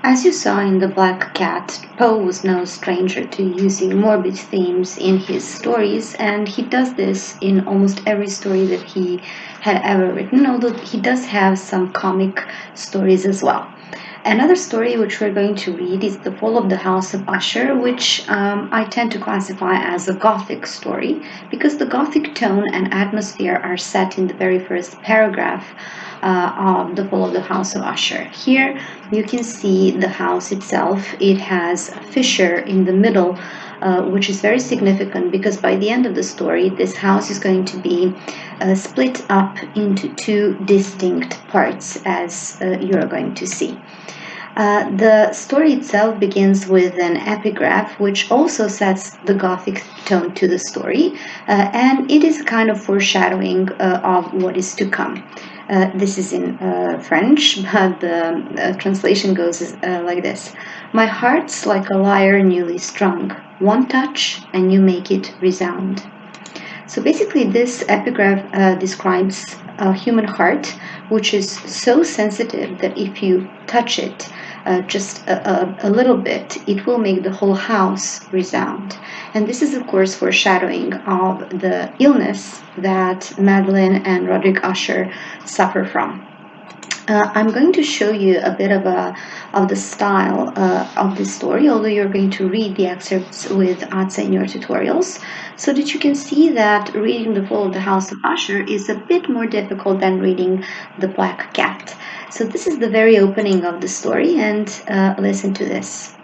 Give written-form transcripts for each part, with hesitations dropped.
As you saw in The Black Cat, Poe was no stranger to using morbid themes in his stories, and he does this in almost every story that he had ever written, although he does have some comic stories as well. Another story which we're going to read is The Fall of the House of Usher, which I tend to classify as a Gothic story because the Gothic tone and atmosphere are set in the very first paragraph of The Fall of the House of Usher. Here you can see the house itself. It has a fissure in the middle, which is very significant because by the end of the story, this house is going to be split up into two distinct parts, as you're going to see. The story itself begins with an epigraph, which also sets the Gothic tone to the story, and it is kind of foreshadowing of what is to come. This is in French, but the translation goes like this. My heart's like a lyre newly strung. One touch and you make it resound. So basically this epigraph describes a human heart which is so sensitive that if you touch it just a little bit, it will make the whole house resound. And this is of course foreshadowing of the illness that Madeline and Roderick Usher suffer from. I'm going to show you a bit of the style of this story, although you're going to read the excerpts with Atze in your tutorials, so that you can see that reading The Fall of the House of Usher is a bit more difficult than reading The Black Cat. So this is the very opening of the story, and listen to this.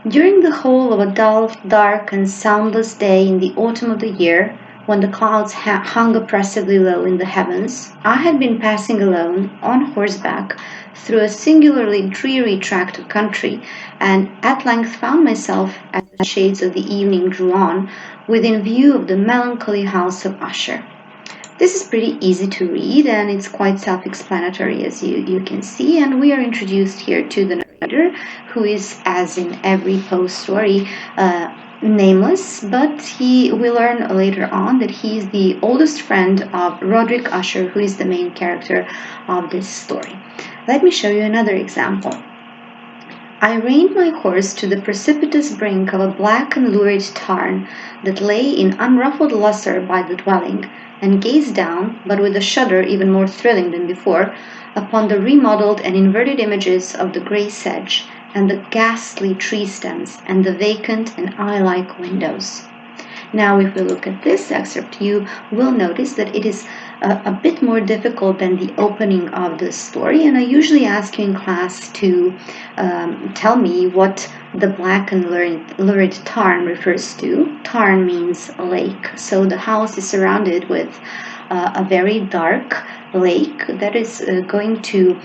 During the whole of a dull, dark, and soundless day in the autumn of the year, when the clouds hung oppressively low in the heavens, I had been passing alone, on horseback, through a singularly dreary tract of country, and at length found myself, as the shades of the evening drew on, within view of the melancholy house of Usher. This is pretty easy to read, and it's quite self-explanatory, as you can see, and we are introduced here to the narrator, who is, as in every Poe story, nameless, but we learn later on that he is the oldest friend of Roderick Usher, who is the main character of this story. Let me show you another example. I reined my horse to the precipitous brink of a black and lurid tarn that lay in unruffled lustre by the dwelling, and gazed down, but with a shudder even more thrilling than before, upon the remodeled and inverted images of the grey sedge, and the ghastly tree stems, and the vacant and eye-like windows. Now, if we look at this excerpt, you will notice that it is a bit more difficult than the opening of the story, and I usually ask you in class to tell me what the black and lurid tarn refers to. Tarn means lake, so the house is surrounded with a very dark lake that is going to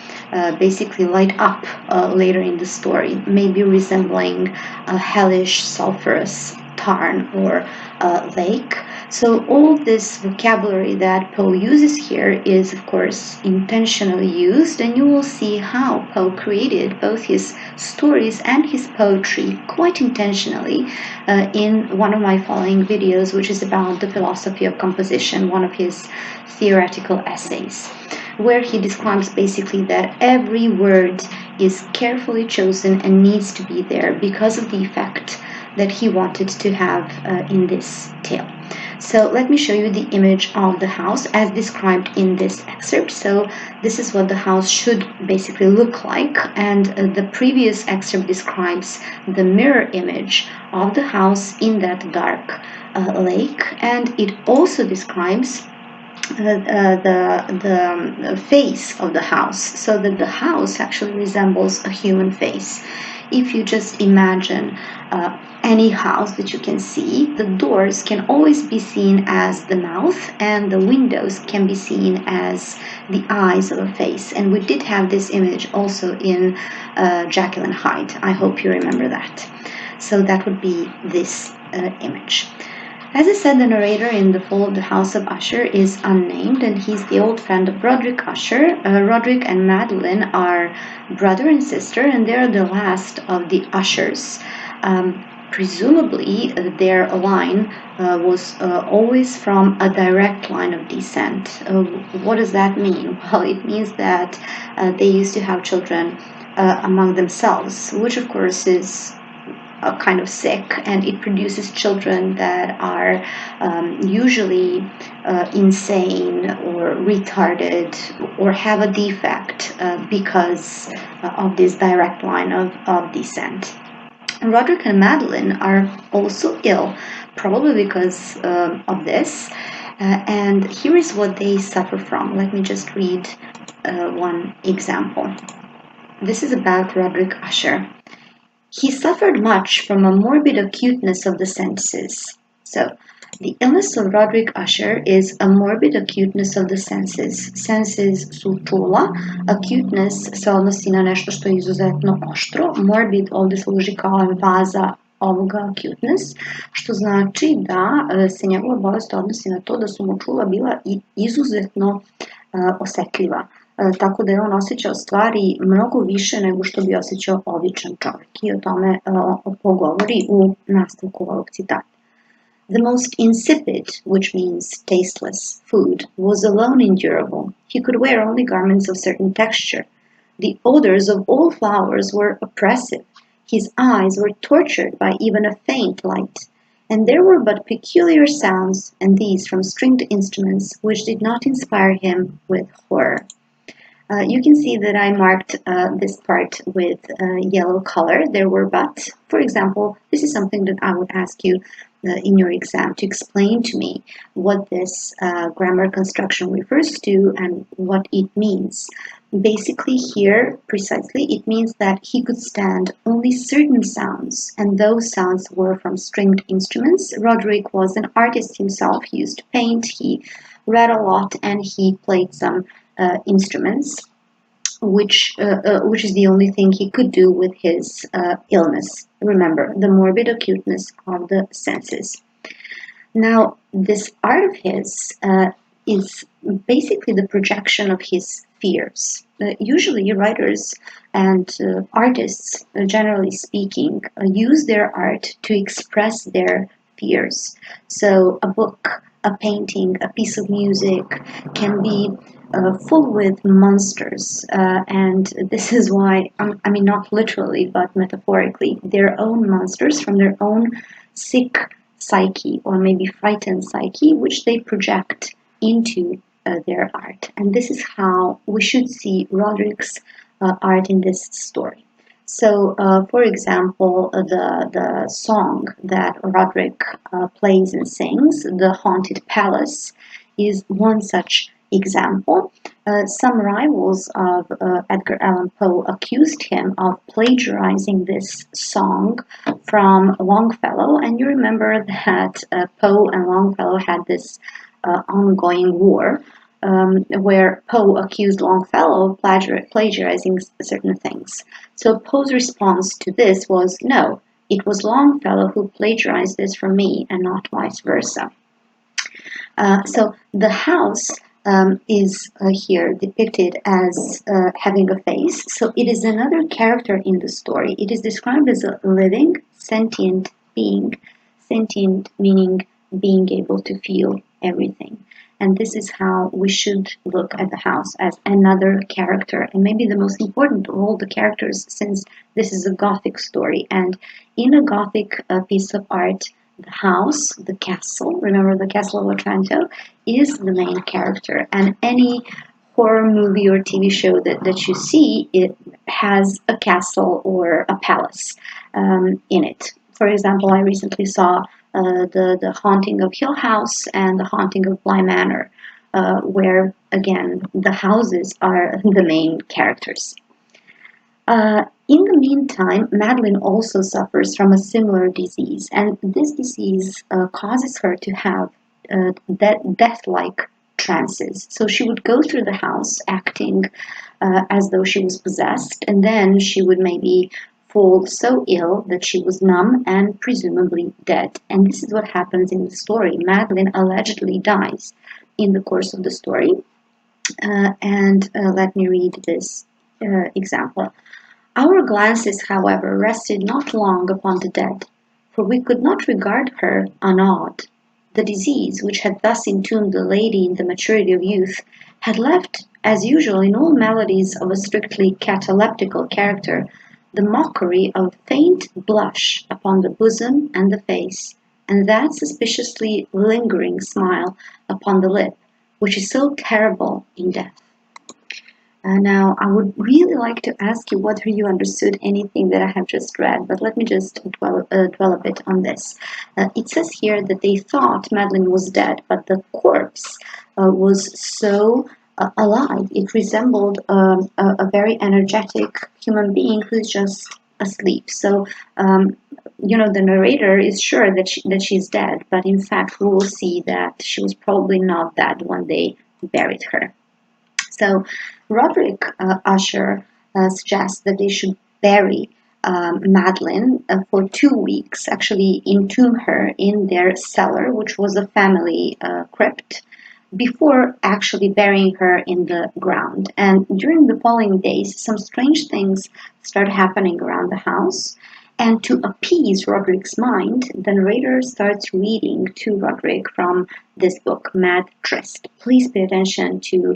basically light up later in the story, maybe resembling a hellish, sulfurous tarn or lake. So all this vocabulary that Poe uses here is of course intentionally used, and you will see how Poe created both his stories and his poetry quite intentionally in one of my following videos, which is about the philosophy of composition, one of his theoretical essays, where he describes basically that every word is carefully chosen and needs to be there because of the effect that he wanted to have in this tale. So let me show you the image of the house as described in this excerpt. So this is what the house should basically look like, and the previous excerpt describes the mirror image of the house in that dark lake, and it also describes the face of the house, so that the house actually resembles a human face. If you just imagine any house that you can see, the doors can always be seen as the mouth, and the windows can be seen as the eyes of a face. And we did have this image also in Jekyll and Hyde. I hope you remember that. So that would be this image. As I said, the narrator in The Fall of the House of Usher is unnamed, and he's the old friend of Roderick Usher. Roderick and Madeline are brother and sister, and they're the last of the Ushers. Presumably, their line was always from a direct line of descent. What does that mean? Well, it means that they used to have children among themselves, which of course is kind of sick, and it produces children that are usually insane or retarded or have a defect because of this direct line of descent. Roderick and Madeline are also ill, probably because of this. And here is what they suffer from. Let me just read one example. This is about Roderick Usher. He suffered much from a morbid acuteness of the senses. So, the illness of Roderick Usher is a morbid acuteness of the senses. Senses su čula, acuteness se odnosi na nešto što je izuzetno oštro, morbid ovdje služi kao emfaza ovoga acuteness, što znači da se njegova bolest odnosi na to da su mu čula bila izuzetno osetljiva. Tako da je on osjećao stvari mnogo više nego što bi osjećao običan čovjek. I o tome pogovori u nastavku ovog citata. The most insipid, which means tasteless, food was alone endurable. He could wear only garments of certain texture. The odors of all flowers were oppressive. His eyes were tortured by even a faint light. And there were but peculiar sounds, and these from stringed instruments, which did not inspire him with horror. You can see that I marked this part with yellow color. There were but. For example, this is something that I would ask you in your exam to explain to me what this grammar construction refers to and what it means. Basically here, precisely, it means that he could stand only certain sounds, and those sounds were from stringed instruments. Roderick was an artist himself. He used to paint, he read a lot, and he played some instruments, which is the only thing he could do with his illness. Remember, the morbid acuteness of the senses. Now, this art of his is basically the projection of his fears. Usually, writers and artists, generally speaking, use their art to express their fears. So, a book, a painting, a piece of music can be full with monsters, and this is why, I mean, not literally, but metaphorically, their own monsters from their own sick psyche or maybe frightened psyche, which they project into their art. And this is how we should see Roderick's art in this story. So, for example, the song that Roderick plays and sings, The Haunted Palace, is one such example. Some rivals of Edgar Allan Poe accused him of plagiarizing this song from Longfellow, and you remember that Poe and Longfellow had this ongoing war where Poe accused Longfellow of plagiarizing certain things. So Poe's response to this was, no, it was Longfellow who plagiarized this from me and not vice versa. So the house is here depicted as having a face. So it is another character in the story. It is described as a living, sentient being. Sentient meaning being able to feel everything. And this is how we should look at the house, as another character, and maybe the most important of all the characters, since this is a Gothic story. And in a Gothic piece of art, the house, the castle, remember the castle of Otranto, is the main character. And any horror movie or TV show that you see, it has a castle or a palace in it. For example, I recently saw the Haunting of Hill House and the Haunting of Bly Manor, where, again, the houses are the main characters. In the meantime, Madeline also suffers from a similar disease, and this disease causes her to have death-like trances. So she would go through the house acting as though she was possessed, and then she would maybe fall so ill that she was numb and presumably dead. And this is what happens in the story. Madeline allegedly dies in the course of the story. And let me read this example. Our glances, however, rested not long upon the dead, for we could not regard her unawed. The disease, which had thus entombed the lady in the maturity of youth, had left As usual in all melodies of a strictly cataleptical character, the mockery of a faint blush upon the bosom and the face, and that suspiciously lingering smile upon the lip, which is so terrible in death. Now, I would really like to ask you whether you understood anything that I have just read, but let me just dwell a bit on this. It says here that they thought Madeline was dead, but the corpse was so alive. It resembled a very energetic human being who's just asleep. So, the narrator is sure that she's dead, but in fact, we will see that she was probably not dead when they buried her. So Roderick Usher suggests that they should bury Madeline for 2 weeks, actually entomb her in their cellar, which was a family crypt, before actually burying her in the ground. And during the following days, some strange things start happening around the house. And to appease Roderick's mind, the narrator starts reading to Roderick from this book, Mad Tryst. Please pay attention to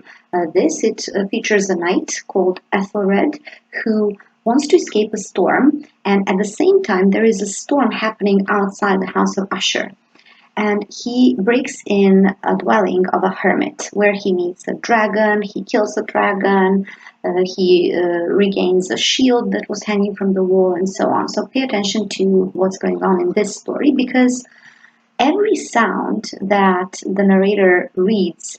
this. It features a knight called Ethelred who wants to escape a storm, and at the same time, there is a storm happening outside the house of Usher. And he breaks in a dwelling of a hermit where he meets a dragon, he kills a dragon, he regains a shield that was hanging from the wall, and so on. So pay attention to what's going on in this story, because every sound that the narrator reads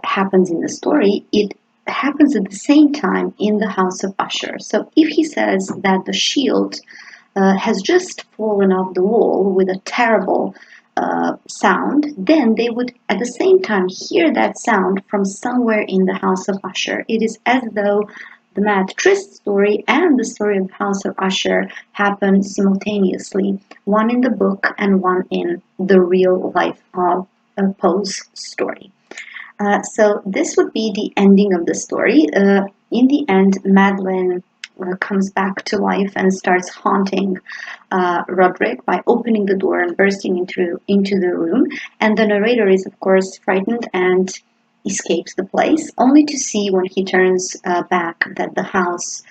happens in the story. It happens at the same time in the house of Usher. So if he says that the shield has just fallen off the wall with a terrible sound, then they would at the same time hear that sound from somewhere in the house of Usher. It is as though the Mad Tryst story and the story of the house of Usher happen simultaneously, one in the book and one in the real life of Poe's story. So this would be the ending of the story. In the end, Madeline comes back to life and starts haunting Roderick by opening the door and bursting into the room. And the narrator is, of course, frightened and escapes the place, only to see when he turns back that the house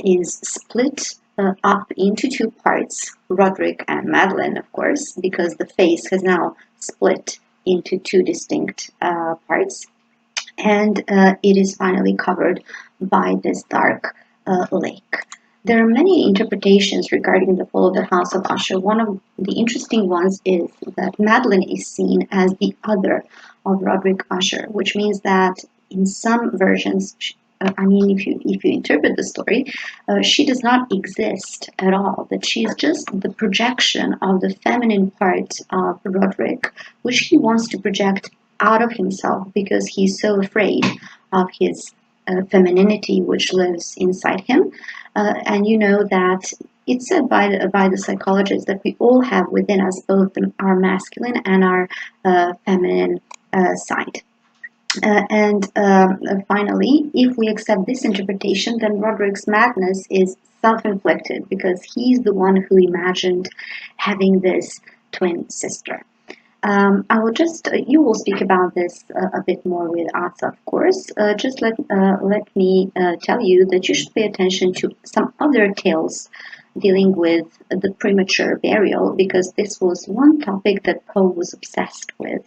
is split up into two parts, Roderick and Madeline, of course, because the face has now split into two distinct parts. And it is finally covered by this dark lake. There are many interpretations regarding the fall of the house of Usher. One of the interesting ones is that Madeline is seen as the other of Roderick Usher, which means that in some versions, if you interpret the story, she does not exist at all. That she is just the projection of the feminine part of Roderick, which he wants to project out of himself because he's so afraid of his femininity which lives inside him. And you know that it's said by the psychologists that we all have within us both our masculine and our feminine side. And finally, if we accept this interpretation, then Roderick's madness is self-inflicted because he's the one who imagined having this twin sister. You will speak about this a bit more with Asa, of course. Just let me tell you that you should pay attention to some other tales dealing with the premature burial, because this was one topic that Poe was obsessed with.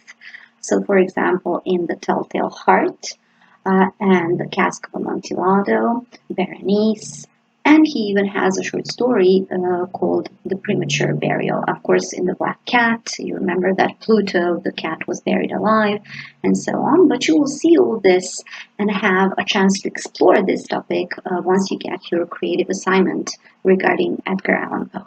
So, for example, in The Telltale Heart and The Cask of Amontillado, Berenice, and he even has a short story called The Premature Burial. Of course, in The Black Cat, you remember that Pluto, the cat, was buried alive, and so on. But you will see all this and have a chance to explore this topic once you get your creative assignment regarding Edgar Allan Poe.